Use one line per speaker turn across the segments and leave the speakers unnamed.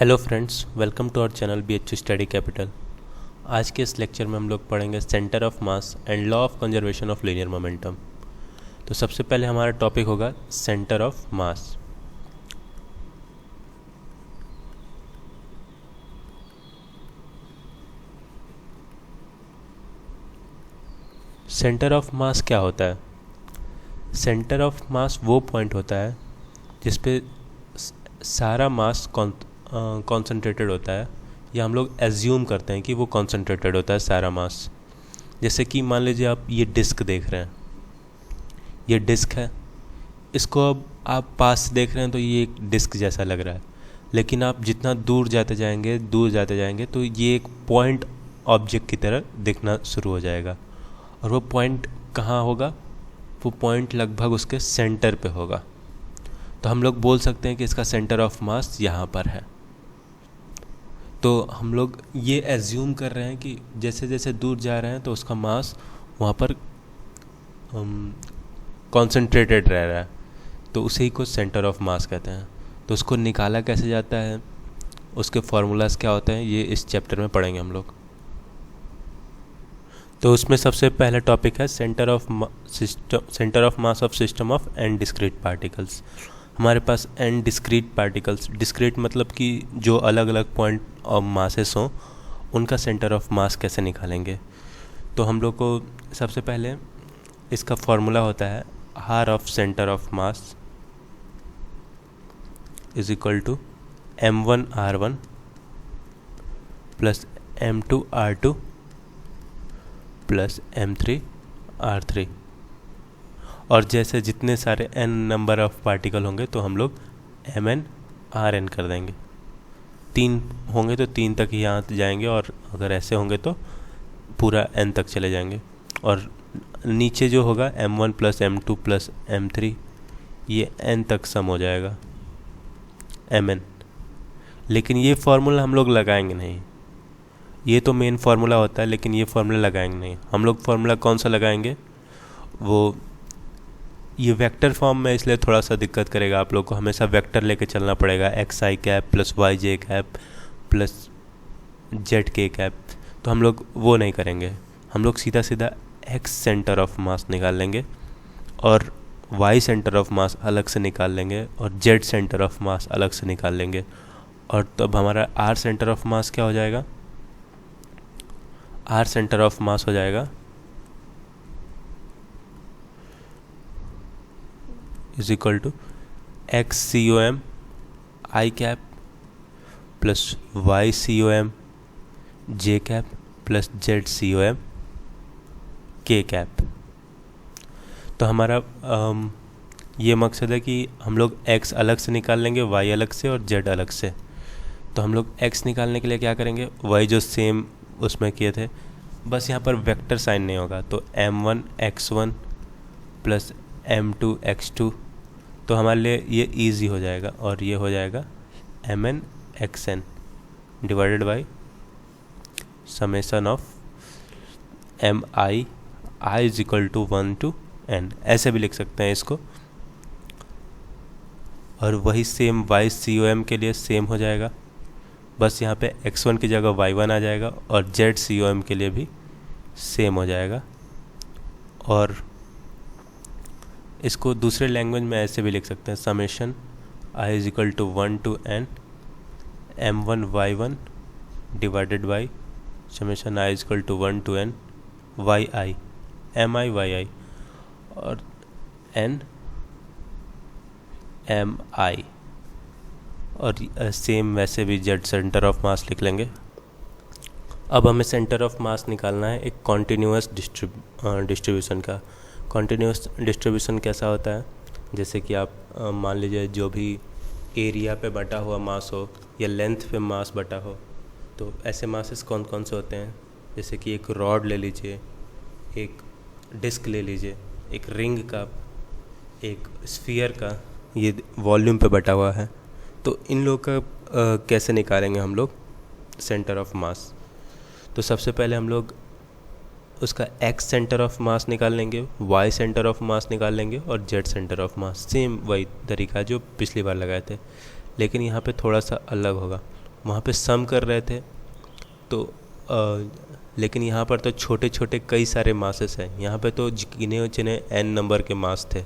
Hello friends, welcome to our channel BHU study capital. आज के इस लेक्चर में हम लोग पढ़ेंगे centre of mass and law of conservation of linear momentum. तो सबसे पहले हमारा टॉपिक होगा centre of mass. Centre of mass क्या होता है? सेंटर ऑफ मास वो पॉइंट होता है जिस पे सारा मास कॉन्सेंट्रेटेड होता है, या हम लोग एज्यूम करते हैं कि वो कॉन्सेंट्रेटेड होता है सारा मास। जैसे कि मान लीजिए आप ये डिस्क देख रहे हैं, ये डिस्क है, इसको अब आप पास से देख रहे हैं तो ये एक डिस्क जैसा लग रहा है, लेकिन आप जितना दूर जाते जाएंगे तो ये एक पॉइंट ऑब्जेक्ट की तरह दिखना शुरू हो जाएगा। और वो पॉइंट कहाँ होगा? वो पॉइंट लगभग उसके सेंटर पे होगा। तो हम लोग बोल सकते हैं कि इसका सेंटर ऑफ मास यहाँ पर है। तो हम लोग ये एज्यूम कर रहे हैं कि जैसे जैसे दूर जा रहे हैं तो उसका मास वहाँ पर कॉन्सेंट्रेटेड रह रहा है, तो उसी को सेंटर ऑफ मास कहते हैं। तो उसको निकाला कैसे जाता है, उसके फार्मूलाज क्या होते हैं, ये इस चैप्टर में पढ़ेंगे हम लोग। तो उसमें सबसे पहला टॉपिक है centre of mass of system of N discrete particles. हमारे पास एन डिस्क्रीट पार्टिकल्स, डिस्क्रीट मतलब कि जो अलग अलग पॉइंट ऑफ मासेस हों, उनका सेंटर ऑफ मास कैसे निकालेंगे। तो हम लोग को सबसे पहले इसका फॉर्मूला होता है R of centre of mass is equal to m1r1 plus m2r2 plus m3r3। और जैसे जितने सारे n नंबर ऑफ पार्टिकल होंगे तो हम लोग mn rn कर देंगे। 3 होंगे तो 3 तक ही यहाँ जाएंगे, और अगर ऐसे होंगे तो पूरा n तक चले जाएंगे। और नीचे जो होगा m1 plus m2 plus m3, ये n तक सम हो जाएगा mn। लेकिन ये फार्मूला हम लोग लगाएंगे नहीं, ये तो मेन फार्मूला होता है, लेकिन ये फार्मूला लगाएंगे नहीं। हम लोग फार्मूला कौन सा लगाएंगे, वो ये वेक्टर फॉर्म में, इसलिए थोड़ा सा दिक्कत करेगा आप लोग को। हमेशा वेक्टर लेके चलना पड़ेगा, xi cap plus yj cap plus zk cap. तो हम लोग वो नहीं करेंगे, हम लोग सीधा सीधा x सेंटर ऑफ मास निकाल लेंगे और y सेंटर ऑफ मास अलग से निकाल लेंगे और z सेंटर ऑफ मास अलग से निकाल लेंगे। और तब हमारा r सेंटर ऑफ मास क्या हो जाएगा? r सेंटर ऑफ मास हो जाएगा is equal to XCOM I cap plus YCOM J cap plus ZCOM K cap. तो हमारा ये मकसद है कि हम लोग X अलग से निकाल लेंगे, Y अलग से और Z अलग से। तो हम लोग X निकालने के लिए क्या करेंगे, Y जो सेम उसमें किए थे, बस यहाँ पर वेक्टर साइन नहीं होगा। तो m1 x1 plus m2 x2, तो हमारे लिए ये इजी हो जाएगा, और ये हो जाएगा mn xn divided by summation of mi i is equal to 1 to n। ऐसे भी लिख सकते हैं इसको। और वही सेम YCOM के लिए सेम हो जाएगा, बस यहाँ पे x1 की जगह y1 आ जाएगा, और ZCOM के लिए भी सेम हो जाएगा। और इसको दूसरे लैंग्वेज में ऐसे भी लिख सकते हैं, summation i is equal to 1 to n m1 y1 divided by summation i is equal to 1 to n yi mi yi और n mi। और सेम वैसे भी जेड सेंटर ऑफ मास लिख लेंगे। अब हमें सेंटर ऑफ मास निकालना है एक कॉन्टिन्यूअस डिस्ट्रीब्यूशन का। कॉन्टिन्यूअस डिस्ट्रीब्यूशन कैसा होता है, जैसे कि आप मान लीजिए जो भी एरिया पे बटा हुआ मास हो या लेंथ पे मास बटा हो, तो ऐसे मासेस कौन कौन से होते हैं, जैसे कि एक रॉड ले लीजिए, एक डिस्क ले लीजिए, एक रिंग का, एक स्फीयर का, ये वॉल्यूम पे बटा हुआ है। तो इन लोग का कैसे निकालेंगे हम लोग सेंटर ऑफ मास? तो सबसे पहले हम लोग उसका x सेंटर ऑफ मास निकाल लेंगे, y सेंटर ऑफ मास निकाल लेंगे और z centre of mass. Same वही तरीका जो पिछली बार लगाए थे, लेकिन यहाँ पे थोड़ा सा अलग होगा। वहाँ पे सम कर रहे थे तो लेकिन यहाँ पर तो छोटे छोटे कई सारे मासेस हैं। यहाँ पे तो गिने चुने n नंबर के मास थे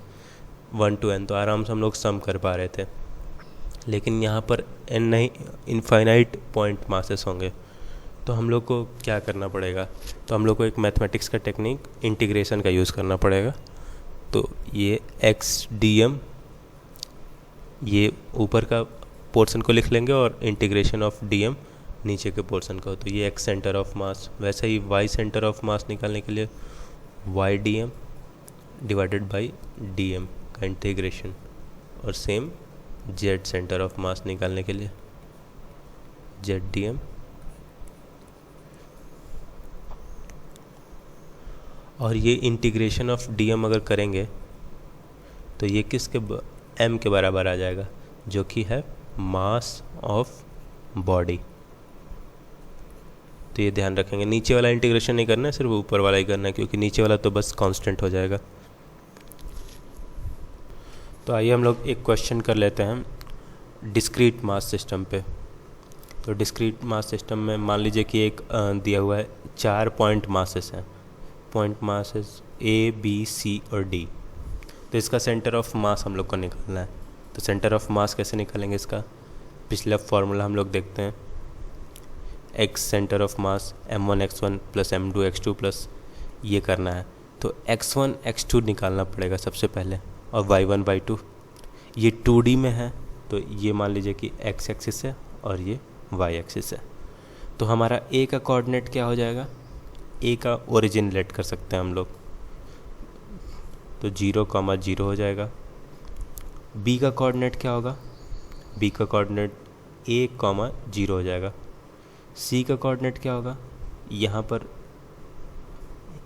1 to n, तो आराम से हम लोग सम कर पा रहे थे। लेकिन यहाँ पर n नहीं, इनफाइनाइट पॉइंट मासेस होंगे। तो हम लोग को क्या करना पड़ेगा, तो हम लोग को एक मैथमेटिक्स का टेक्निक इंटीग्रेशन का यूज़ करना पड़ेगा। तो ये एक्स डी एम, ये ऊपर का पोर्शन को लिख लेंगे और इंटीग्रेशन ऑफ डी एम नीचे के पोर्शन का। तो ये एक्स सेंटर ऑफ मास, वैसे ही वाई सेंटर ऑफ मास निकालने के लिए Y D M divided by D M का इंटीग्रेशन, और same Z centre of mass निकालने के लिए जेड डी एम। और ये इंटीग्रेशन ऑफ डी एम अगर करेंगे तो ये किसके एम के बराबर आ जाएगा, जो कि है मास ऑफ बॉडी। तो ये ध्यान रखेंगे, नीचे वाला इंटीग्रेशन नहीं करना है, सिर्फ ऊपर वाला ही करना है, क्योंकि नीचे वाला तो बस कांस्टेंट हो जाएगा। तो आइए हम लोग एक क्वेश्चन कर लेते हैं डिस्क्रीट मास सिस्टम पे। तो डिस्क्रीट मास सिस्टम में मान लीजिए कि एक दिया हुआ है 4 पॉइंट मासेस हैं, point masses A B C और डी। तो इसका सेंटर ऑफ मास हम लोग को निकालना है। तो सेंटर ऑफ मास कैसे निकालेंगे इसका, पिछला फॉर्मूला हम लोग देखते हैं। X centre of mass m1 x1 plus m2 x2 plus ये करना है। तो x1 x2 निकालना पड़ेगा सबसे पहले, और y1 y2 ये 2D में है, तो ये मान लीजिए कि x एक्सिस है और ये y एक्सिस है। तो हमारा a का कोऑर्डिनेट क्या हो जाएगा, a का ओरिजिन लेट कर सकते हैं हम लोग, तो 0,0 हो जाएगा। b का कोऑर्डिनेट क्या होगा, b का कोऑर्डिनेट 1,0 हो जाएगा। c का कोऑर्डिनेट क्या होगा, यहाँ पर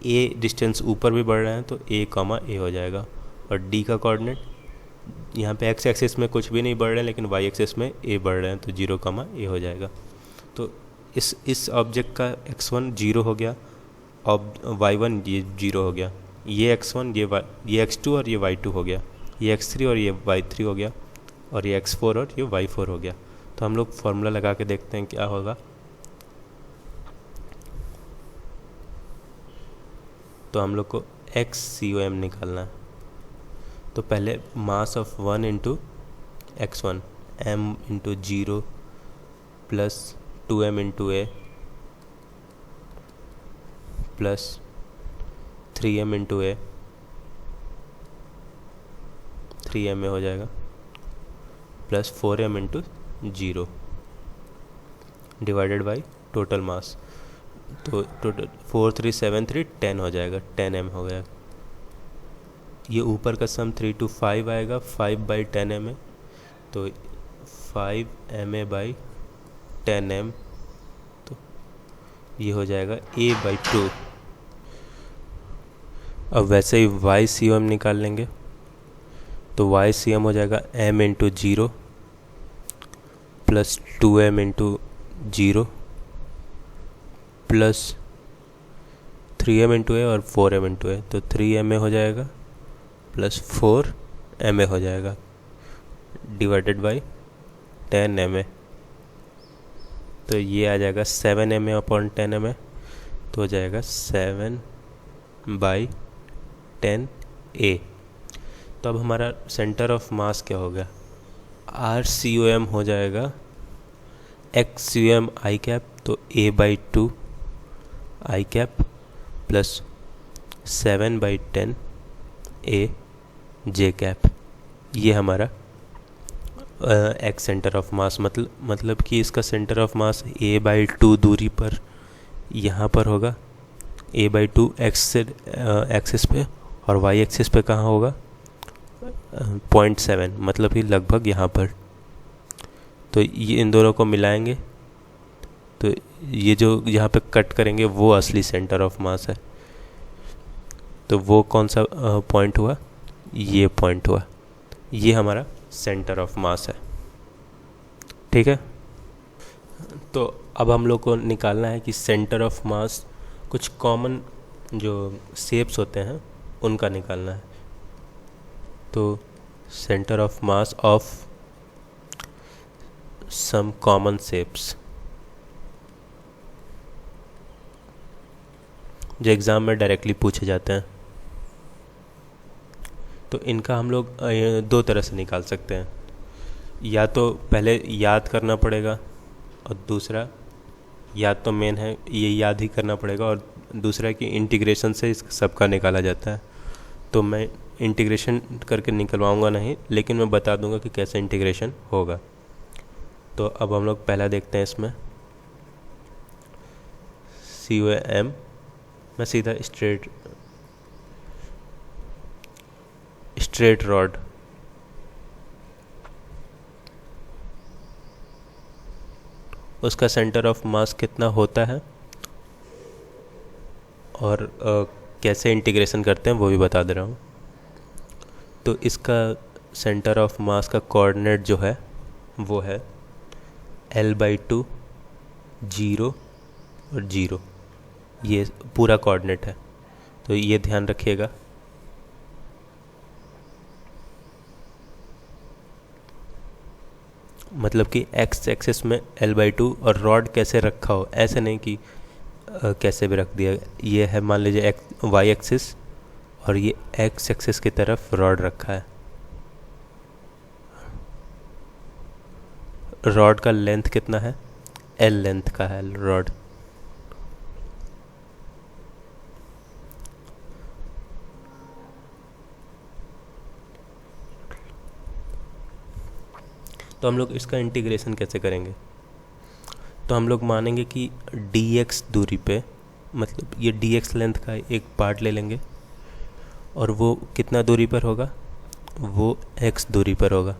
a डिस्टेंस ऊपर भी बढ़ रहा है तो a, हो जाएगा। और d का कोऑर्डिनेट यहाँ पे x एक्सिस में कुछ भी नहीं बढ़ रहे हैं, लेकिन y एक्सिस में a बढ़ रहे हैं, तो 0, हो जाएगा। तो इस ऑब्जेक्ट का x1 0 हो गया, y1 ये 0 हो गया, ये x1 ये x2 और ये y2 हो गया, ये x3 और ये y3 हो गया, और ये x4 और ये y4 हो गया। तो हम लोग फॉर्मूला लगा के देखते हैं क्या होगा। तो हम लोग को XCOM निकालना है। तो पहले mass of 1 into x1 m into 0 plus 2m into a plus 3m into a, 3m हो जाएगा, plus 4m into 0 divided by total mass. तो टोटल 4373 10 हो जाएगा, 10m हो गया। ये ऊपर का सम 3 to 5 आएगा, 5/10 ma, तो 5 ma बाई 10m, तो ये हो जाएगा a/2। अब वैसे ही YCOM निकाल लेंगे। तो YCM हो जाएगा m into 0 plus 2m into 0 plus 3m into a और 4m इंटू a, तो 3ma हो जाएगा प्लस 4ma हो जाएगा डिवाइडेड बाई 10ma। तो ये आ जाएगा 7ma अपॉन 10ma, तो हो जाएगा 7/10a। तो अब हमारा सेंटर ऑफ मास क्या हो गया, RCOM हो जाएगा XCOM I कैप, तो a/2 I cap plus 7/10a J cap. ये हमारा एक्स सेंटर ऑफ मास, मतलब कि इसका सेंटर ऑफ मास a/2 दूरी पर यहाँ पर होगा, a/2 एक्स एक्सिस पे, और y एक्सिस पे कहाँ होगा 0.7, मतलब कि लगभग यहाँ पर। तो ये इन दोनों को मिलाएंगे तो ये जो यहाँ पे कट करेंगे वो असली सेंटर ऑफ मास है। तो वो कौन सा पॉइंट हुआ, ये पॉइंट हुआ, ये हमारा सेंटर ऑफ मास है। ठीक है। तो अब हम लोग को निकालना है कि सेंटर ऑफ मास, कुछ कॉमन जो शेप्स होते हैं उनका निकालना है। तो centre of mass of some common shapes, जो एग्ज़ाम में डायरेक्टली पूछे जाते हैं। तो इनका हम लोग दो तरह से निकाल सकते हैं, या तो पहले याद करना पड़ेगा और दूसरा, या तो मेन है ये याद ही करना पड़ेगा, और दूसरा कि इंटीग्रेशन से इस सबका निकाला जाता है। तो मैं इंटीग्रेशन करके निकलवाऊंगा नहीं, लेकिन मैं बता दूंगा कि कैसे इंटीग्रेशन होगा। तो अब हम लोग पहला देखते हैं इसमें COM। मैं सीधा स्ट्रेट रॉड, उसका सेंटर ऑफ मास कितना होता है और कैसे इंटीग्रेशन करते हैं वो भी बता दे रहा हूँ। तो इसका सेंटर ऑफ मास का कोऑर्डिनेट जो है वो है L/2 0 और 0, ये पूरा कोऑर्डिनेट है। तो ये ध्यान रखिएगा। मतलब कि x एक्सिस में L/2 और रॉड कैसे रखा हो, ऐसे नहीं कि कैसे भी रख दिया। ये है मान लीजिए y एक्सिस और ये x एक्सिस की तरफ रॉड रखा है। रॉड का लेंथ कितना है, L लेंथ का है रॉड। तो हम लोग इसका इंटीग्रेशन कैसे करेंगे, तो हम लोग मानेंगे कि dx दूरी पे, मतलब ये dx लेंथ का एक पार्ट ले लेंगे और वो कितना दूरी पर होगा, वो x दूरी पर होगा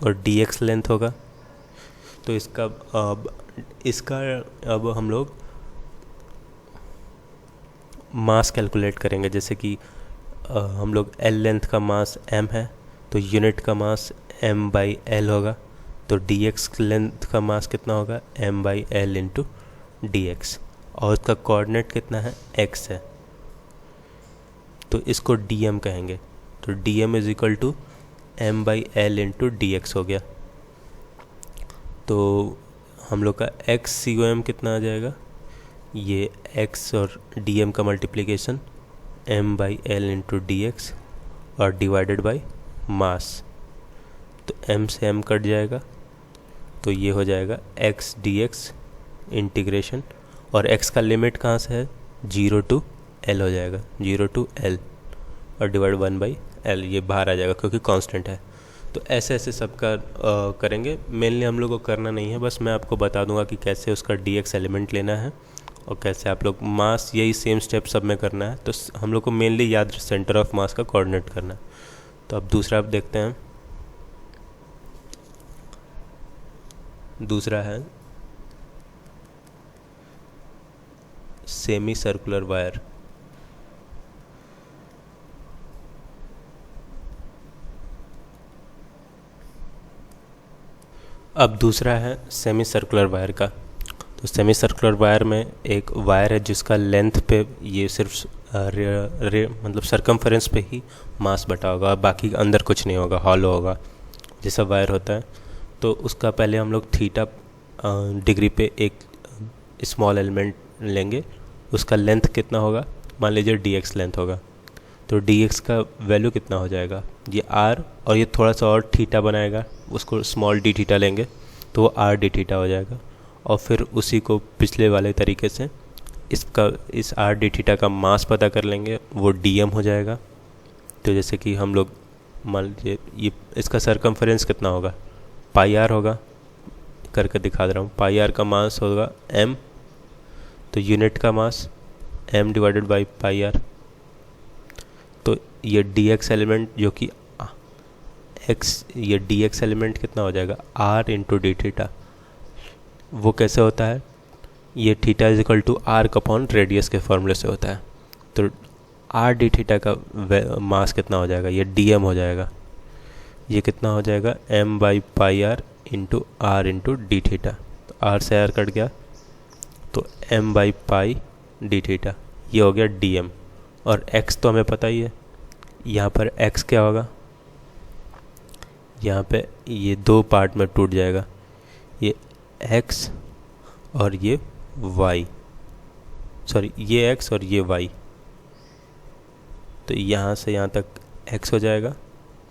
और dx लेंथ होगा। तो इसका अब हम लोग मास कैलकुलेट करेंगे। जैसे कि हम लोग L लेंथ का मास m है, तो यूनिट का मास m/l होगा। तो dx लेंथ का मास कितना होगा, m/l इंटू dx, और उसका कोऑर्डिनेट कितना है, x है, तो इसको dm कहेंगे। तो dm is equal to m/l into dx हो गया। तो हम लोग का x COM कितना आ जाएगा, ये x और dm का मल्टीप्लिकेशन m/l इंटू dx और डिवाइडेड बाय मास। तो m से m कट जाएगा, तो ये हो जाएगा x dx इंटीग्रेशन, और x का लिमिट कहाँ से है, 0 to l हो जाएगा, 0 to l और डिवाइड 1/l, ये बाहर आ जाएगा क्योंकि कांस्टेंट है। तो ऐसे ऐसे सबका करेंगे। मेनली हम लोग को करना नहीं है, बस मैं आपको बता दूंगा कि कैसे उसका dx एलिमेंट लेना है और कैसे आप लोग मास, यही सेम स्टेप सब में करना है। तो हम लोग को मेनली याद सेंटर ऑफ मास का कोऑर्डिनेट करना है। तो अब दूसरा आप देखते हैं, दूसरा है सेमी सर्कुलर वायर। अब दूसरा है सेमी सर्कुलर वायर का। तो सेमी सर्कुलर वायर में एक वायर है जिसका लेंथ पे ये सिर्फ मतलब सरकमफेरेंस पे ही मास बटा होगा, बाकी अंदर कुछ नहीं होगा, हॉलो होगा जैसा वायर होता है। तो उसका पहले हम लोग थीटा डिग्री पे एक स्मॉल एलिमेंट लेंगे, उसका लेंथ कितना होगा, मान लीजिए dx लेंथ होगा। तो dx का वैल्यू कितना हो जाएगा, ये r और ये थोड़ा सा और थीटा बनाएगा, उसको स्मॉल d थीटा लेंगे तो वो r d थीटा हो जाएगा। और फिर उसी को पिछले वाले तरीके से इस r d थीटा का मास पता कर लेंगे, वो dm हो जाएगा। तो जैसे कि हम लोग मान लीजिए ये इसका सरकमफेरेंस कितना होगा, पाई r होगा, करके दिखा दे रहा हूँ। पाई r का मास होगा m, तो यूनिट का मास m divided by pi r। तो ये dx एलिमेंट जो कि ये dx एलिमेंट कितना हो जाएगा, r इंटू डी थीटा। वो कैसे होता है, ये theta is equal to r upon radius के फॉर्मूले से होता है। तो r डी थीटा का मास कितना हो जाएगा, ये dm हो जाएगा। ये कितना हो जाएगा, m by pi r into r into D theta. तो r से r कट गया, तो m by pi D theta, ये हो गया dm। और x तो हमें पता ही है, यहाँ पर x क्या होगा, यहाँ पे ये दो पार्ट में टूट जाएगा, ये x और ये y, सॉरी ये x और ये y, तो यहाँ से यहाँ तक x हो जाएगा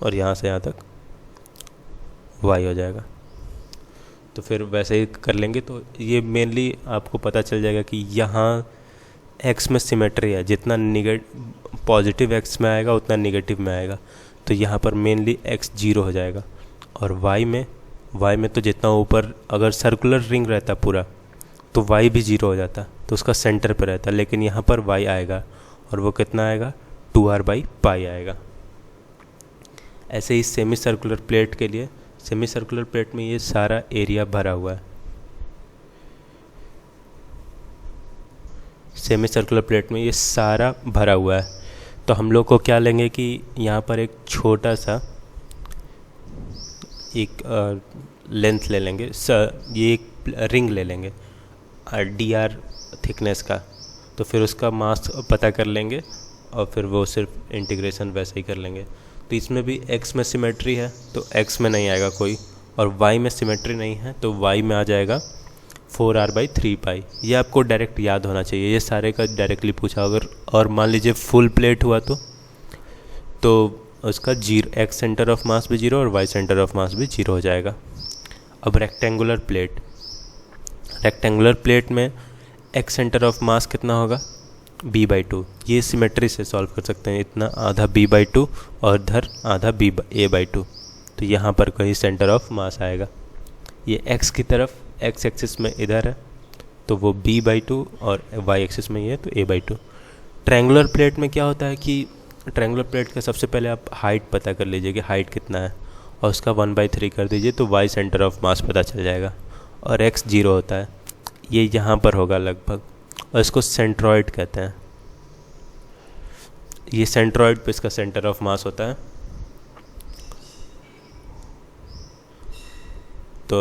और यहाँ से यहाँ तक y हो जाएगा। तो फिर वैसे ही कर लेंगे। तो ये मेनली आपको पता चल जाएगा कि यहाँ x में सिमेट्री है, जितना पॉजिटिव x में आएगा उतना निगेटिव में आएगा। तो यहाँ पर मेनली x 0 हो जाएगा। और y में तो जितना ऊपर अगर सर्कुलर रिंग रहता पूरा तो y भी 0 हो जाता, तो उसका सेंटर पे रहता। लेकिन यहाँ पर y आएगा और वो कितना आएगा, 2r/पाई आएगा। ऐसे ही सेमी सर्कुलर प्लेट के लिए, सेमी सर्कुलर प्लेट में ये सारा एरिया भरा हुआ है। सेमी सर्कुलर प्लेट में ये सारा भरा हुआ है। तो हम लोग को क्या लेंगे कि यहाँ पर एक छोटा सा एक लेंथ ले लेंगे, ये एक रिंग ले लेंगे dr थिकनेस का। तो फिर उसका मास पता कर लेंगे और फिर वो सिर्फ इंटीग्रेशन वैसे ही कर लेंगे। तो इसमें भी x में सिमेट्री है तो x में नहीं आएगा कोई, और y में सिमेट्री नहीं है तो y में आ जाएगा 4r/3 ये आपको डायरेक्ट याद होना चाहिए, ये सारे का डायरेक्टली पूछा अगर। और मान लीजिए फुल प्लेट हुआ तो उसका x सेंटर ऑफ मास भी 0 और y सेंटर ऑफ मास भी 0 हो जाएगा। अब रेक्टेंगुलर प्लेट में x सेंटर ऑफ मास कितना होगा, b/2। ये सिमेट्री से सॉल्व कर सकते हैं, इतना आधा b/2 और इधर आधा a/2। तो यहाँ पर कहीं सेंटर ऑफ मास आएगा। ये x की तरफ x एक्सिस में इधर है तो वो b/2 और y एक्सिस में ये है तो a/2। ट्रायंगुलर प्लेट में क्या होता है कि ट्रायंगुलर प्लेट का सबसे पहले आप हाइट पता कर लीजिए कि हाइट कितना है और उसका 1/3 कर दीजिए तो y सेंटर ऑफ मास पता चल जाएगा। और x 0 होता है, ये यहाँ पर होगा लगभग, और इसको सेंट्रॉइड कहते हैं। ये सेंट्रॉइड पे इसका सेंटर ऑफ मास होता है। तो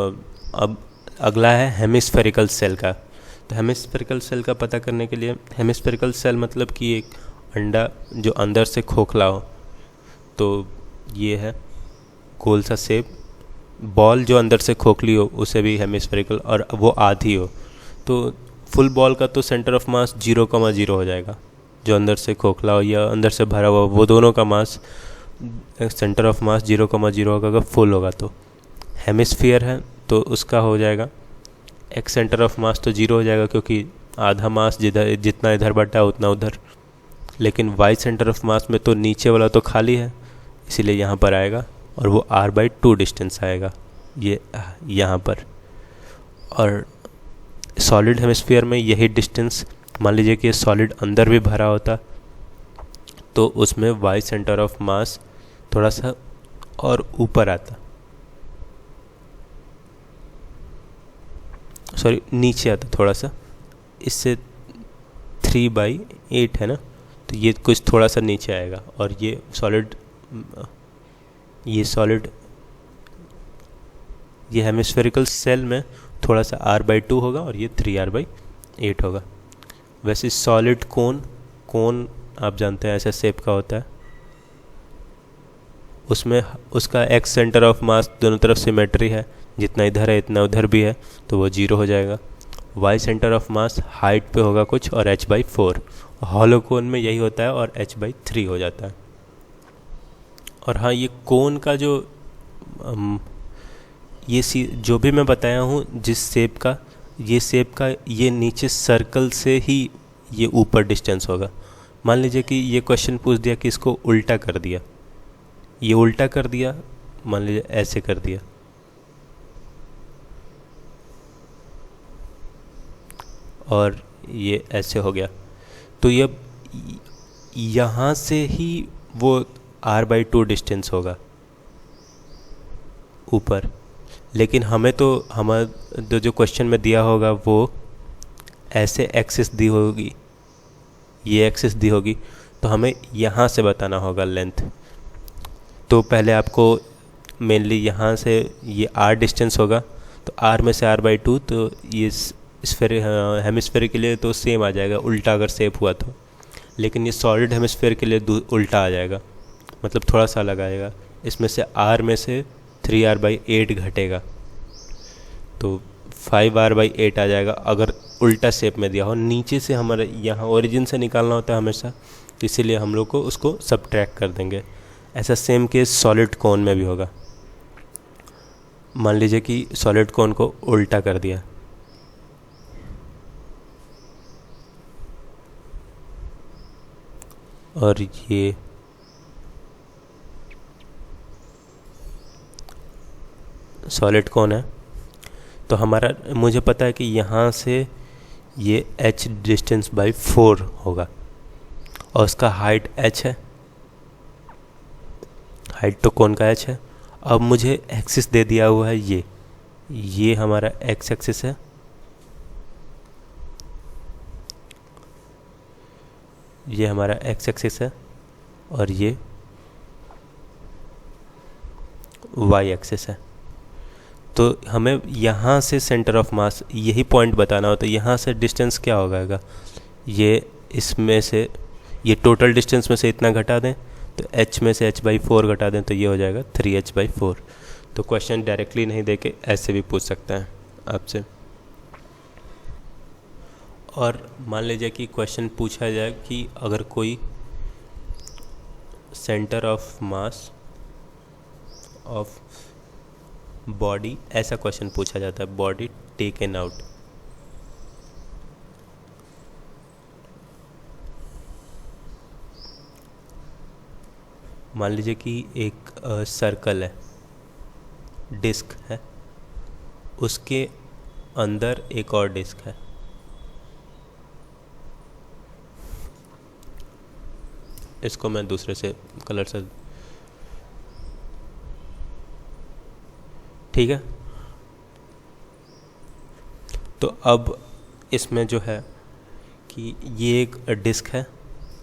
अब अगला है हेमिस्फेरिकल सेल का। तो हेमिस्फेरिकल सेल का पता करने के लिए, हेमिस्फेरिकल सेल मतलब कि एक अंडा जो अंदर से खोखला हो, तो ये है गोल सा शेप। बॉल जो अंदर से खोखली हो उसे भी हेमिस्फेरिकल, और वो आधी हो तो फुल बॉल का तो सेंटर ऑफ मास 0,0 हो जाएगा। जो अंदर से खोखला हो या अंदर से भरा हुआ वो दोनों का मास सेंटर ऑफ मास 0,0 होगा अगर फुल होगा। तो हेमिस्फीयर है तो उसका हो जाएगा x सेंटर ऑफ मास तो 0 हो जाएगा क्योंकि आधा मास जितना इधर बढ़ता है उतना उधर। लेकिन y सेंटर ऑफ मास में तो नीचे वाला तो खाली है इसीलिए यहाँ पर आएगा और वो r/2 डिस्टेंस आएगा ये यहाँ पर। और सॉलिड हेमिस्फीयर में यही डिस्टेंस, मान लीजिए कि सॉलिड अंदर भी भरा होता तो उसमें y सेंटर ऑफ मास थोड़ा सा और ऊपर आता, सॉरी नीचे आता थोड़ा सा, इससे 3/8 है ना, तो ये कुछ थोड़ा सा नीचे आएगा। और ये सॉलिड ये हेमिस्फेरिकल सेल में थोड़ा सा r/2 होगा और ये 3r/8 होगा। वैसे सॉलिड कोन आप जानते हैं ऐसा शेप का होता है, उसमें उसका x सेंटर ऑफ मास दोनों तरफ सिमेट्री है, जितना इधर है इतना उधर भी है तो वो 0 हो जाएगा। y centre of mass height पे होगा कुछ और h/4। हॉलो कोन में यही होता है और h/3 हो जाता है। और हाँ, ये कोन का जो जो भी मैं बताया हूँ जिस शेप का, ये शेप का ये नीचे सर्कल से ही ये ऊपर डिस्टेंस होगा। मान लीजिए कि ये क्वेश्चन पूछ दिया कि इसको उल्टा कर दिया, ये उल्टा कर दिया, मान लीजिए ऐसे कर दिया, और ये ऐसे हो गया, तो ये यहाँ से ही वो r/2 डिस्टेंस होगा ऊपर। लेकिन हमें तो हमारा जो क्वेश्चन में दिया होगा वो ऐसे एक्सिस दी होगी, ये एक्सिस दी होगी, तो हमें यहाँ से बताना होगा लेंथ। तो पहले आपको मेनली यहाँ से ये r डिस्टेंस होगा, तो r में से r/2, तो ये हेमिस्फेयर के लिए तो सेम आ जाएगा उल्टा अगर शेप हुआ तो। लेकिन ये सॉलिड हेमिस्फेयर के लिए उल्टा आ जाएगा, मतलब थोड़ा सा अलग आएगा। इसमें से r में से 3r/8 घटेगा तो 5r/8 आ जाएगा। अगर उल्टा शेप में दिया हो, नीचे से हमारे यहाँ ओरिजिन से निकालना होता है हमेशा, इसीलिए हम लोग को उसको सबट्रैक्ट कर देंगे। ऐसा सेम केस सॉलिड कोन में भी होगा। मान लीजिए कि सॉलिड कोन को उल्टा कर दिया, और ये सॉलिड कोन है, तो हमारा मुझे पता है कि यहाँ से ये h डिस्टेंस बाई 4 होगा और उसका हाइट h है, हाइट तो कोन का h है। अब मुझे एक्सिस दे दिया हुआ है, ये हमारा x एक्सिस है, ये हमारा x एक्सिस है, और ये y एक्सिस है। तो हमें यहाँ से सेंटर ऑफ मास यही पॉइंट बताना हो, तो यहाँ से डिस्टेंस क्या होगा, ये इसमें से ये टोटल डिस्टेंस में से इतना घटा दें, तो h में से h/4 घटा दें, तो ये हो जाएगा 3h/4। तो क्वेश्चन डायरेक्टली नहीं देके ऐसे भी पूछ सकता है आपसे। और मान लीजिए कि क्वेश्चन पूछा जाए कि अगर कोई centre of mass of body, ऐसा क्वेश्चन पूछा जाता है, बॉडी टेकन आउट। मान लीजिए कि एक सर्कल है, डिस्क है, उसके अंदर एक और डिस्क है, इसको मैं दूसरे से कलर से, ठीक है। तो अब इसमें जो है कि ये एक डिस्क है,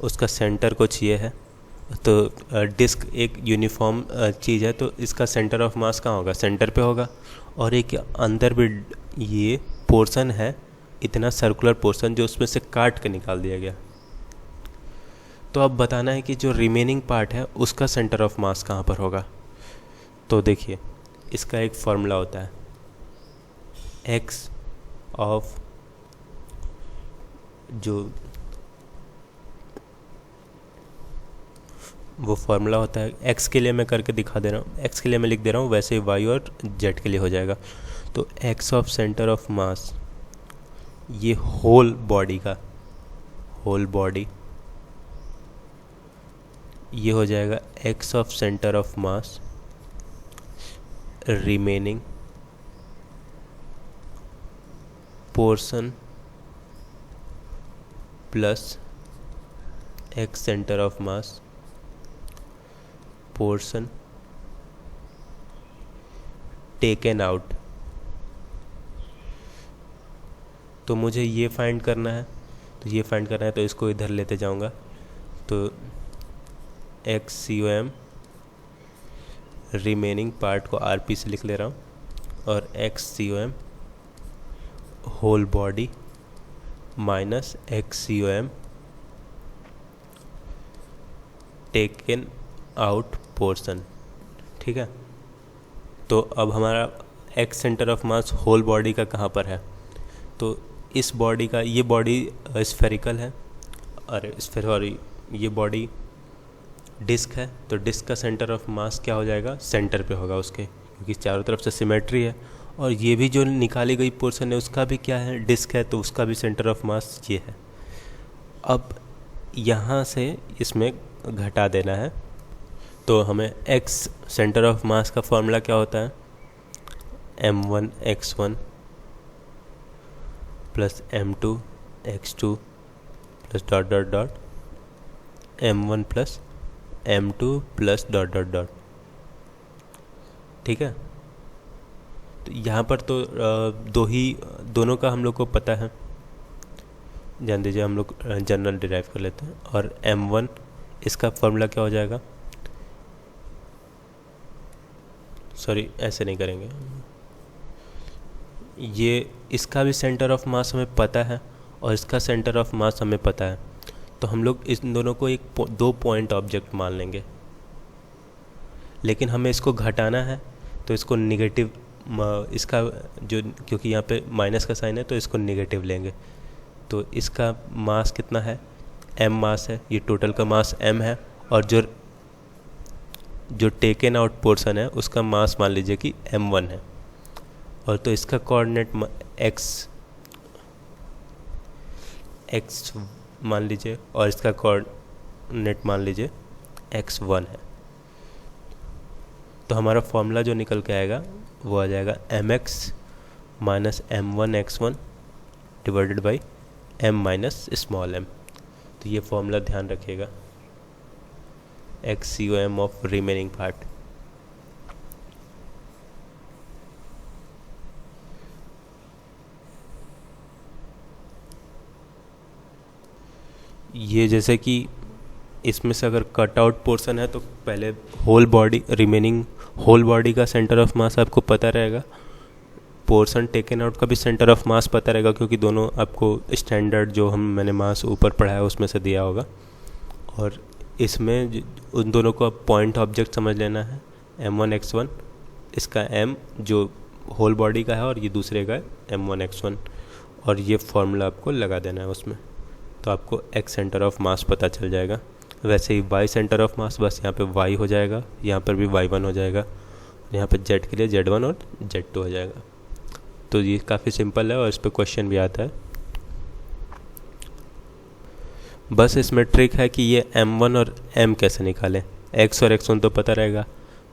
उसका सेंटर कुछ ये है, तो डिस्क एक यूनिफॉर्म चीज़ है, तो इसका सेंटर ऑफ मास कहाँ होगा, सेंटर पे होगा। और एक अंदर भी ये पोर्शन है, इतना सर्कुलर पोर्शन जो उसमें से काट के निकाल दिया गया। तो अब बताना है कि जो रिमेनिंग पार्ट है उसका सेंटर ऑफ मास कहाँ पर होगा। तो देखिए, इसका एक फॉर्मूला होता है, एक्स ऑफ जो वो फार्मूला होता है, एक्स के लिए मैं करके दिखा दे रहा हूँ, एक्स के लिए मैं लिख दे रहा हूँ, वैसे ही वाई और जेड के लिए हो जाएगा। तो एक्स ऑफ सेंटर ऑफ मास, ये होल बॉडी का, होल बॉडी, ये हो जाएगा x of centre of mass remaining portion plus x centre of mass portion taken out. तो मुझे ये फाइंड करना है, तो ये फाइंड करना है, तो इसको इधर लेते जाऊंगा। तो X C O M remaining part को आर पी से लिख ले रहा हूँ, और X C O M whole body minus X C O M taken out portion, ठीक है। तो अब हमारा X centre of mass whole body का कहाँ पर है, तो इस बॉडी का, ये बॉडी स्फेरिकल है, और सॉरी ये बॉडी डिस्क है, तो डिस्क का सेंटर ऑफ मास क्या हो जाएगा, सेंटर पे होगा उसके, क्योंकि चारों तरफ से सिमेट्री है। और ये भी जो निकाली गई पोर्शन है उसका भी क्या है, डिस्क है, तो उसका भी सेंटर ऑफ मास ये है। अब यहाँ से इसमें घटा देना है, तो हमें एक्स सेंटर ऑफ मास का फॉर्मूला क्या होता है, m1 x1 plus m2 x2 plus dot dot dot m1 plus m2 plus dot dot dot, ठीक है। तो यहाँ पर तो दोनों का हम लोग को पता है, जान दीजिए, हम लोग जनरल डिराइव कर लेते हैं। और m1 इसका फॉर्मूला क्या हो जाएगा, सॉरी ऐसे नहीं करेंगे, ये इसका भी सेंटर ऑफ मास हमें पता है और इसका सेंटर ऑफ मास हमें पता है, तो हम लोग इस दोनों को दो पॉइंट ऑब्जेक्ट मान लेंगे। लेकिन हमें इसको घटाना है, तो इसको निगेटिव इसका जो, क्योंकि यहाँ पे माइनस का साइन है तो इसको नेगेटिव लेंगे, तो इसका मास कितना है, m मास है, ये टोटल का मास m है, और जो टेकन आउट पोर्शन है उसका मास मान लीजिए कि m1 है, और तो इसका कोऑर्डिनेट x मान लीजिए, और इसका कोऑर्डिनेट मान लीजिए x1 है। तो हमारा फॉर्मूला जो निकल के आएगा वो आ जाएगा mx minus m1x1 divided by m minus small m। तो ये फॉर्मूला ध्यान रखिएगा, XCOM ऑफ रिमेनिंग पार्ट। ये जैसे कि इसमें से अगर कट आउट पोर्शन है तो पहले whole body, remaining whole body का सेंटर ऑफ मास आपको पता रहेगा, पोर्शन टेकन आउट का भी सेंटर ऑफ मास पता रहेगा, क्योंकि दोनों आपको स्टैंडर्ड जो मैंने मास ऊपर पढ़ाया उसमें से दिया होगा। और इसमें उन दोनों को पॉइंट ऑब्जेक्ट समझ लेना है, m1 x1, इसका m जो होल बॉडी का है और ये दूसरे का m1 x1, और ये फॉर्मूला आपको लगा देना है उसमें, तो आपको x सेंटर ऑफ मास पता चल जाएगा। वैसे ही y सेंटर ऑफ मास बस यहाँ पे y हो जाएगा, यहाँ पर भी y1 हो जाएगा, यहाँ पे z के लिए z1 और z2 हो जाएगा। तो ये काफ़ी सिंपल है और इस पर क्वेश्चन भी आता है। बस इसमें ट्रिक है कि ये m1 और m कैसे निकालें, x और x1 तो पता रहेगा,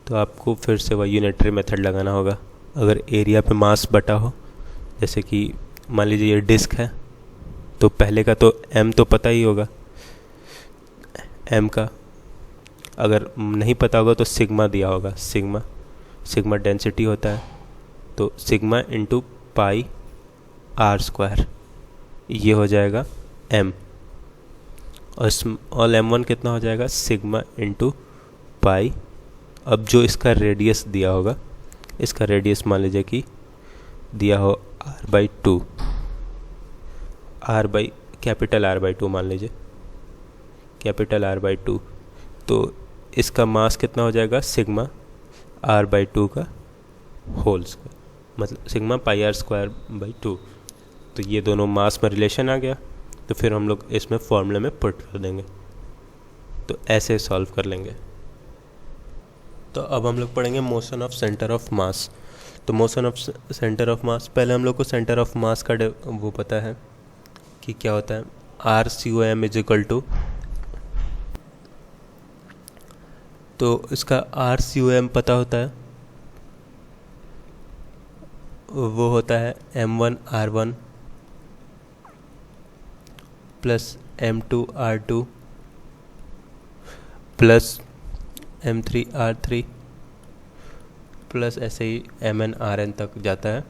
तो आपको फिर से वही यूनिटरी मेथड लगाना होगा। अगर एरिया पे मास बटा हो, जैसे कि मान लीजिए ये डिस्क है, तो पहले का तो m तो पता ही होगा, m का अगर नहीं पता होगा तो सिग्मा दिया होगा, सिग्मा डेंसिटी होता है, तो sigma into pi R square, ये हो जाएगा m, और m1 कितना हो जाएगा, सिग्मा इंटू पाई। अब जो इसका रेडियस दिया होगा, इसका रेडियस मान लीजिए कि दिया हो r/2, कैपिटल R/2 मान लीजिए, कैपिटल R/2, तो इसका मास कितना हो जाएगा, सिग्मा r/2 का होल स्क्वायर, मतलब sigma pi R square by 2। तो ये दोनों मास में रिलेशन आ गया, तो फिर हम लोग इसमें फॉर्मूले में पुट कर देंगे, तो ऐसे सॉल्व कर लेंगे। तो अब हम लोग पढ़ेंगे motion of centre of mass. तो motion of centre of mass, पहले हम लोग को सेंटर ऑफ मास का वो पता है कि क्या होता है, RCOM इज इक्वल टू, तो इसका RCOM पता होता है, वो होता है m1r1 plus m2r2 plus m3r3 plus ऐसे ही mn/rn तक जाता है,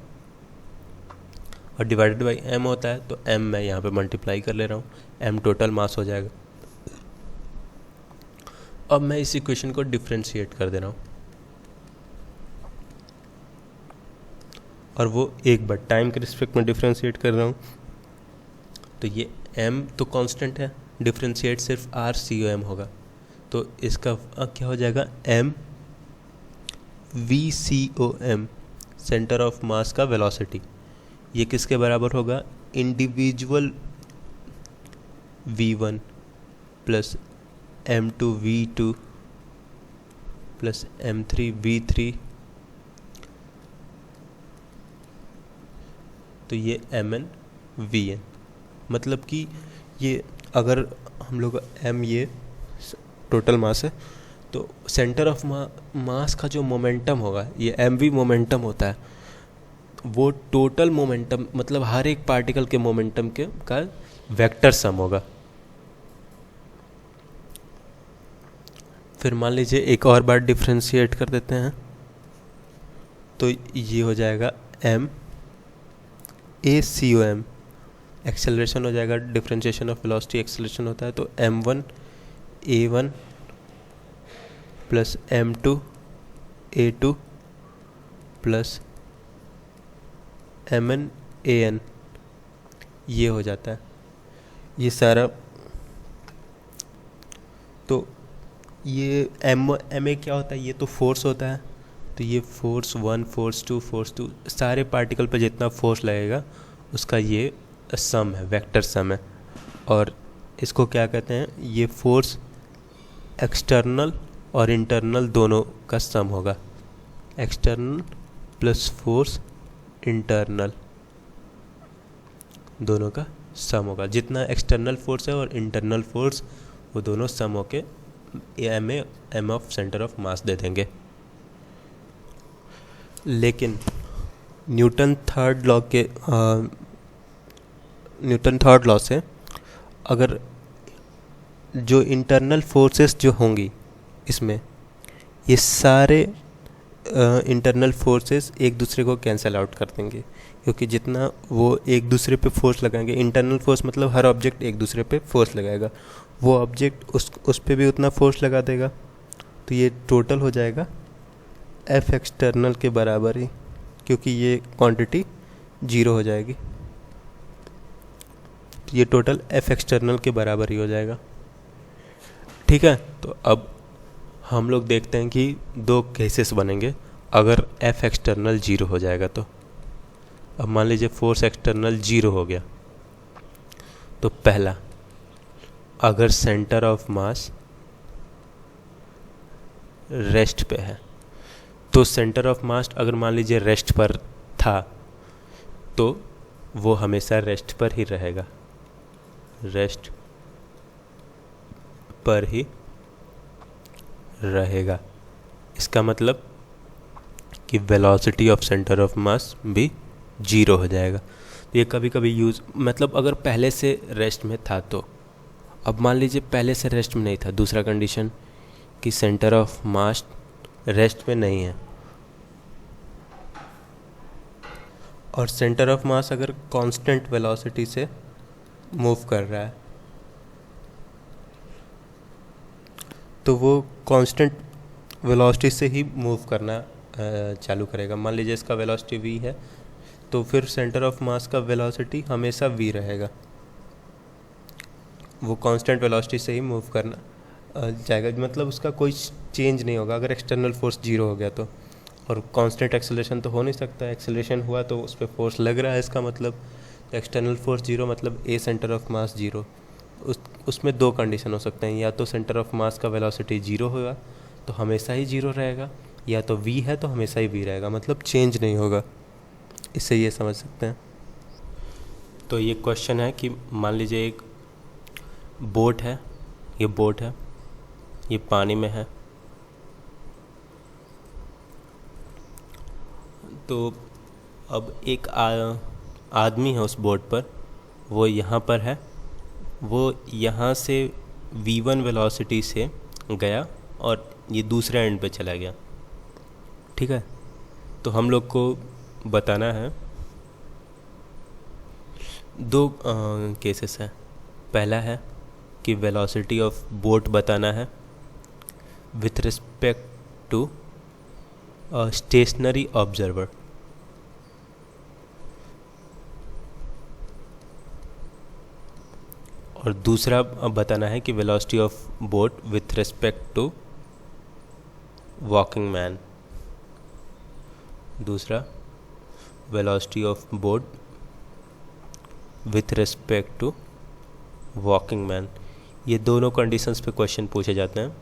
और डिवाइडेड बाई m होता है, तो m मैं यहाँ पे मल्टीप्लाई कर ले रहा हूँ, m टोटल मास हो जाएगा। अब मैं इस इक्वेशन को डिफ्रेंशिएट कर दे रहा हूँ, और वो एक बार टाइम के रिस्पेक्ट में डिफ्रेंशिएट कर रहा हूँ, तो ये m तो कांस्टेंट है, डिफ्रेंशिएट सिर्फ RCOM होगा, तो इसका क्या हो जाएगा, m VCOM, सेंटर ऑफ मास का वेलोसिटी, ये किसके बराबर होगा, individual V1 plus m2 V2 plus m3 V3, तो ये mn Vn, मतलब कि ये अगर हम लोग m ये टोटल मास है, तो सेंटर ऑफ मास का जो मोमेंटम होगा, ये mv मोमेंटम होता है, वो टोटल मोमेंटम मतलब हर एक पार्टिकल के मोमेंटम के का वेक्टर सम होगा। फिर मान लीजिए एक और बार डिफ्रेंशिएट कर देते हैं, तो ये हो जाएगा m ACOM, एक्सेलरेशन हो जाएगा, डिफ्रेंशिएशन ऑफ वेलोसिटी एक्सेलरेशन होता है, तो m1 A1 plus m2 A2 plus mn AN, ये हो जाता है ये सारा। तो ये ma क्या होता है, ये तो फोर्स होता है, तो ये फोर्स 1 फोर्स 2 फोर्स 2 सारे पार्टिकल पर जितना फोर्स लगेगा उसका ये सम है, वेक्टर सम है। और इसको क्या कहते हैं, ये फोर्स एक्सटर्नल और इंटरनल दोनों का सम होगा। एक्सटर्नल प्लस फोर्स इंटरनल दोनों का सम होगा। जितना एक्सटर्नल फोर्स है और इंटरनल फोर्स वो दोनों सम होके M of centre of mass दे देंगे। लेकिन न्यूटन थर्ड लॉ से अगर जो इंटरनल फोर्सेस जो होंगी इसमें, ये सारे इंटरनल फोर्सेस एक दूसरे को कैंसिल आउट कर देंगे, क्योंकि जितना वो एक दूसरे पे फोर्स लगाएंगे, इंटरनल फोर्स मतलब हर ऑब्जेक्ट एक दूसरे पे फोर्स लगाएगा, वो ऑब्जेक्ट उस पे भी उतना फोर्स लगा देगा, तो ये टोटल हो जाएगा एफ एक्सटर्नल के बराबर ही, क्योंकि ये क्वांटिटी 0 हो जाएगी। तो ये टोटल एफ एक्सटर्नल के बराबर ही हो जाएगा। ठीक है, तो अब हम लोग देखते हैं कि 2 केसेस बनेंगे अगर एफ एक्सटर्नल 0 हो जाएगा तो। अब मान लीजिए फोर्स एक्सटर्नल 0 हो गया, तो पहला, अगर सेंटर ऑफ मास रेस्ट पे है, तो सेंटर ऑफ मास अगर मान लीजिए रेस्ट पर था तो वो हमेशा रेस्ट पर ही रहेगा, रेस्ट पर ही रहेगा। इसका मतलब कि वेलोसिटी ऑफ सेंटर ऑफ मास भी 0 हो जाएगा। तो ये कभी कभी यूज़, मतलब अगर पहले से रेस्ट में था तो, अब मान लीजिए पहले से रेस्ट में नहीं था, दूसरा कंडीशन कि सेंटर ऑफ मास रेस्ट में नहीं है और सेंटर ऑफ मास अगर कांस्टेंट वेलोसिटी से मूव कर रहा है, तो वो कांस्टेंट वेलोसिटी से ही मूव करना चालू करेगा। मान लीजिए इसका वेलोसिटी v है, तो फिर सेंटर ऑफ मास का वेलोसिटी हमेशा v रहेगा, वो कांस्टेंट वेलोसिटी से ही मूव करना जाएगा, मतलब उसका कोई चेंज नहीं होगा अगर एक्सटर्नल फोर्स 0 हो गया तो। और कांस्टेंट एक्सेलरेशन तो हो नहीं सकता, एक्सेलरेशन हुआ तो उस पर फोर्स लग रहा है, इसका मतलब एक्सटर्नल फोर्स 0 मतलब ए सेंटर ऑफ मास 0। उसमें 2 कंडीशन हो सकते हैं, या तो सेंटर ऑफ मास का वेलोसिटी 0 होगा तो हमेशा ही 0 रहेगा, या तो v है तो हमेशा ही v रहेगा, मतलब चेंज नहीं होगा। इससे ये समझ सकते हैं। तो ये क्वेश्चन है कि मान लीजिए एक बोट है, ये बोट है, ये पानी में है, तो अब एक आदमी है उस बोट पर, वो यहाँ पर है, वो यहाँ से v1 वेलोसिटी से गया और ये दूसरे एंड पे चला गया। ठीक है, तो हम लोग को बताना है 2 केसेस हैं। पहला है कि वेलोसिटी ऑफ बोट बताना है with respect to stationary observer. और दूसरा बताना है कि velocity of boat with respect to walking man. दूसरा, velocity of boat with respect to walking man. ये दोनों कंडीशंस पे क्वेश्चन पूछे जाते हैं।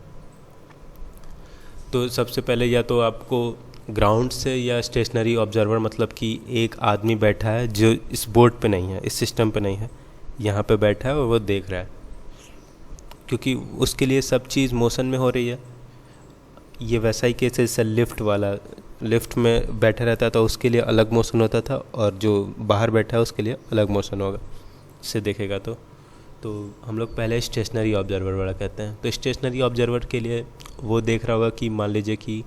तो सबसे पहले या तो आपको ग्राउंड से या स्टेशनरी ऑब्जर्वर, मतलब कि एक आदमी बैठा है जो इस बोट पे नहीं है, इस सिस्टम पे नहीं है, यहाँ पे बैठा है और वो देख रहा है, क्योंकि उसके लिए सब चीज़ मोशन में हो रही है। ये वैसा ही केस है जैसे लिफ्ट वाला, लिफ्ट में बैठा रहता था उसके लिए अलग मोशन होता था और जो बाहर बैठा है उसके लिए अलग मोशन होगा, इससे देखेगा तो हम लोग पहले स्टेशनरी ऑब्जर्वर वाला कहते हैं। तो स्टेशनरी ऑब्जर्वर के लिए वो देख रहा होगा कि मान लीजिए कि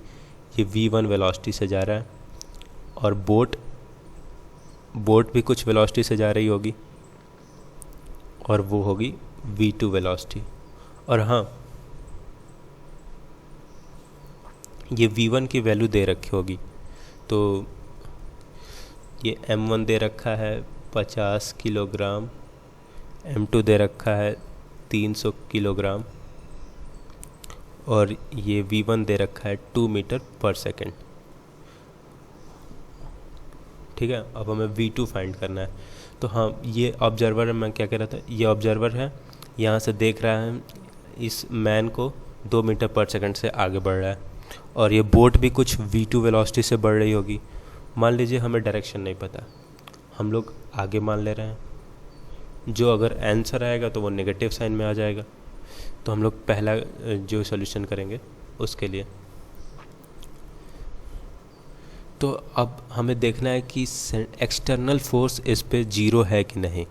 ये v1 वेलोसिटी से जा रहा है और बोट भी कुछ वेलोसिटी से जा रही होगी और वो होगी v2 वेलोसिटी। और हाँ, ये v1 की वैल्यू दे रखी होगी, तो ये m1 दे रखा है 50 किलोग्राम, m2 दे रखा है 300 किलोग्राम और ये v1 दे रखा है 2 मीटर पर सेकेंड। ठीक है, अब हमें v2 फाइंड करना है। तो हाँ, ये ऑब्जर्वर है, मैं क्या कह रहा था, ये ऑब्जर्वर है, यहाँ से देख रहा है इस मैन को 2 मीटर पर सेकंड से आगे बढ़ रहा है, और ये बोट भी कुछ v2 वेलोसिटी से बढ़ रही होगी। मान लीजिए हमें डायरेक्शन नहीं पता, हम लोग आगे मान ले रहे हैं, जो अगर आंसर आएगा तो वो नेगेटिव साइन में आ जाएगा। तो हम लोग पहला जो सॉल्यूशन करेंगे उसके लिए, तो अब हमें देखना है कि एक्सटर्नल फोर्स इस पे जीरो है कि नहीं।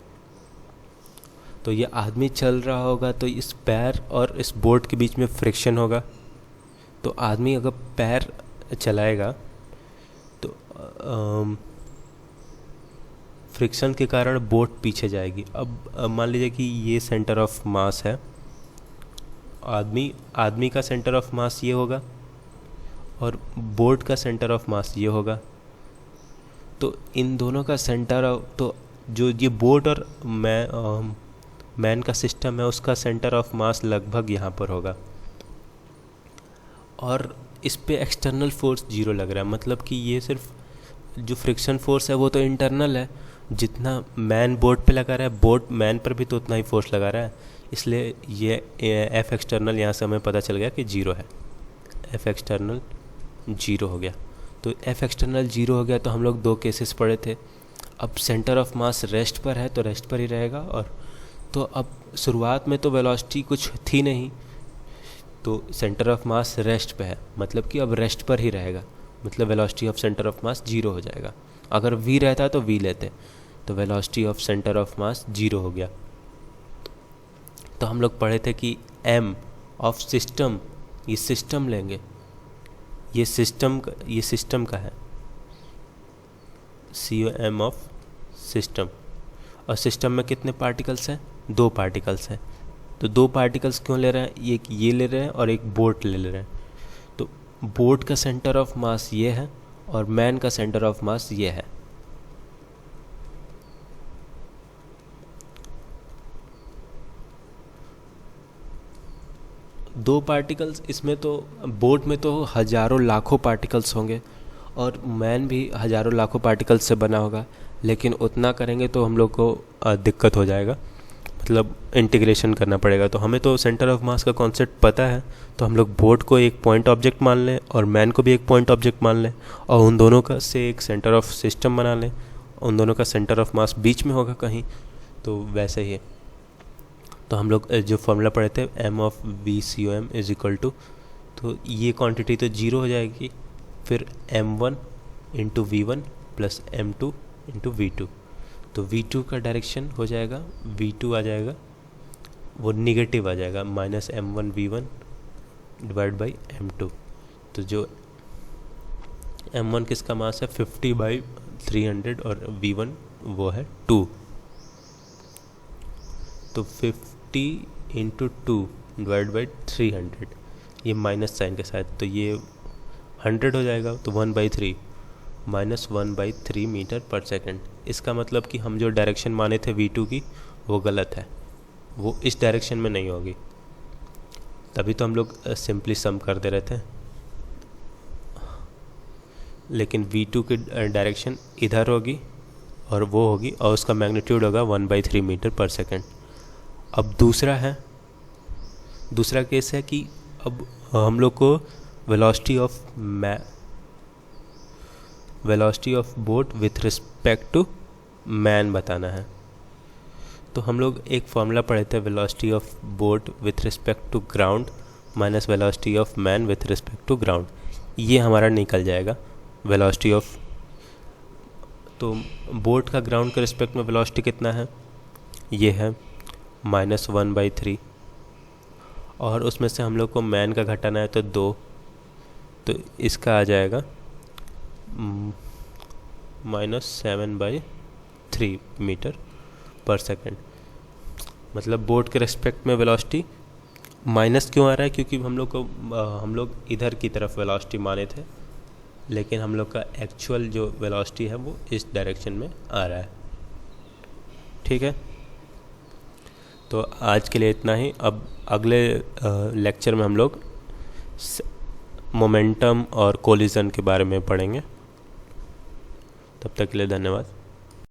तो ये आदमी चल रहा होगा तो इस पैर और इस बोट के बीच में फ्रिक्शन होगा। तो आदमी अगर पैर चलाएगा तो फ्रिक्शन के कारण बोट पीछे जाएगी। अब मान लीजिए कि ये सेंटर ऑफ मास है, आदमी का सेंटर ऑफ मास ये होगा और बोट का सेंटर ऑफ मास ये होगा। तो इन दोनों का सेंटर तो जो ये बोट और मैन का सिस्टम है उसका सेंटर ऑफ मास लगभग यहाँ पर होगा, और इस पे एक्सटर्नल फोर्स जीरो लग रहा है। मतलब कि ये सिर्फ जो फ्रिक्शन फोर्स है वो तो इंटरनल है, जितना मैन बोट पे लगा रहा है बोट मैन पर भी तो उतना ही फोर्स लगा रहा है, इसलिए ये एफ एक्सटर्नल यहाँ से हमें पता चल गया कि जीरो है। एफ एक्सटर्नल जीरो हो गया। तो एफ एक्सटर्नल जीरो हो गया। तो हम लोग 2 केसेस पढ़े थे। अब सेंटर ऑफ मास रेस्ट पर है तो रेस्ट पर ही रहेगा, और तो अब शुरुआत में तो वेलोसिटी कुछ थी नहीं, तो सेंटर ऑफ मास रेस्ट पे है, मतलब कि अब रेस्ट पर ही रहेगा, मतलब velocity of centre of mass zero हो जाएगा। अगर वी रहता तो वी लेते, तो velocity of centre of mass zero हो गया। तो हम लोग पढ़े थे कि एम ऑफ सिस्टम, ये सिस्टम लेंगे, ये सिस्टम का है, COM ऑफ सिस्टम। और सिस्टम में कितने पार्टिकल्स हैं? 2 पार्टिकल्स हैं। तो 2 पार्टिकल्स क्यों ले रहे हैं? एक ये ले रहे हैं और एक बोट ले रहे हैं। तो बोट का सेंटर ऑफ मास ये है और मैन का सेंटर ऑफ मास ये है। दो पार्टिकल्स, इसमें तो बोट में तो हजारों लाखों पार्टिकल्स होंगे और मैन भी हजारों लाखों पार्टिकल्स से बना होगा, लेकिन उतना करेंगे तो हम लोग को दिक्कत हो जाएगा, मतलब इंटीग्रेशन करना पड़ेगा। तो हमें तो सेंटर ऑफ मास का कॉन्सेप्ट पता है, तो हम लोग बोट को एक पॉइंट ऑब्जेक्ट मान लें और मैन को भी एक पॉइंट ऑब्जेक्ट मान लें, और उन दोनों का से एक सेंटर ऑफ सिस्टम बना लें। उन दोनों का सेंटर ऑफ मास बीच में होगा कहीं, तो वैसे ही है। तो हम लोग जो फॉर्मूला पढ़े थे m of VCOM is equal to, तो ये क्वांटिटी तो जीरो हो जाएगी, फिर m1 into V1 plus m2 into V2। तो V2 का डायरेक्शन हो जाएगा, V2 आ जाएगा, वो निगेटिव आ जाएगा, minus m1 V1 divide by m2। तो जो m1 किसका मास है 50/300 और V1 वो है 2। तो 50 इंटू 2 डिवाइड बाई 300, ये माइनस साइन के साथ, तो ये 100 हो जाएगा। तो 1/3 माइनस 1/3 मीटर पर सेकंड। इसका मतलब कि हम जो डायरेक्शन माने थे V2 की वो गलत है, वो इस डायरेक्शन में नहीं होगी। तभी तो हम लोग सिंपली सम कर दे रहे थे, लेकिन V2 की डायरेक्शन इधर होगी और वो होगी, और उसका मैग्नीट्यूड होगा 1/3 मीटर पर सेकंड। अब दूसरा केस है कि अब हम लोग को velocity of boat with respect to man बताना है। तो हम लोग एक फॉर्मूला पढ़े थे, velocity of boat with respect to ground minus velocity of man with respect to ground. ये हमारा निकल जाएगा वेलोसिटी ऑफ, तो बोट का ग्राउंड के रिस्पेक्ट में वेलोसिटी कितना है, ये है -1/3, और उसमें से हम लोग को मैन का घटाना है तो 2, तो इसका आ जाएगा -7/3 मीटर पर सेकंड। मतलब बोट के रिस्पेक्ट में वेलोसिटी माइनस क्यों आ रहा है, क्योंकि हम लोग इधर की तरफ वेलोसिटी माने थे, लेकिन हम लोग का एक्चुअल जो वेलोसिटी है वो इस डायरेक्शन में आ रहा है। ठीक है, तो आज के लिए इतना ही। अब अगले लेक्चर में हम लोग मोमेंटम और कोलिजन के बारे में पढ़ेंगे। तब तक के लिए धन्यवाद।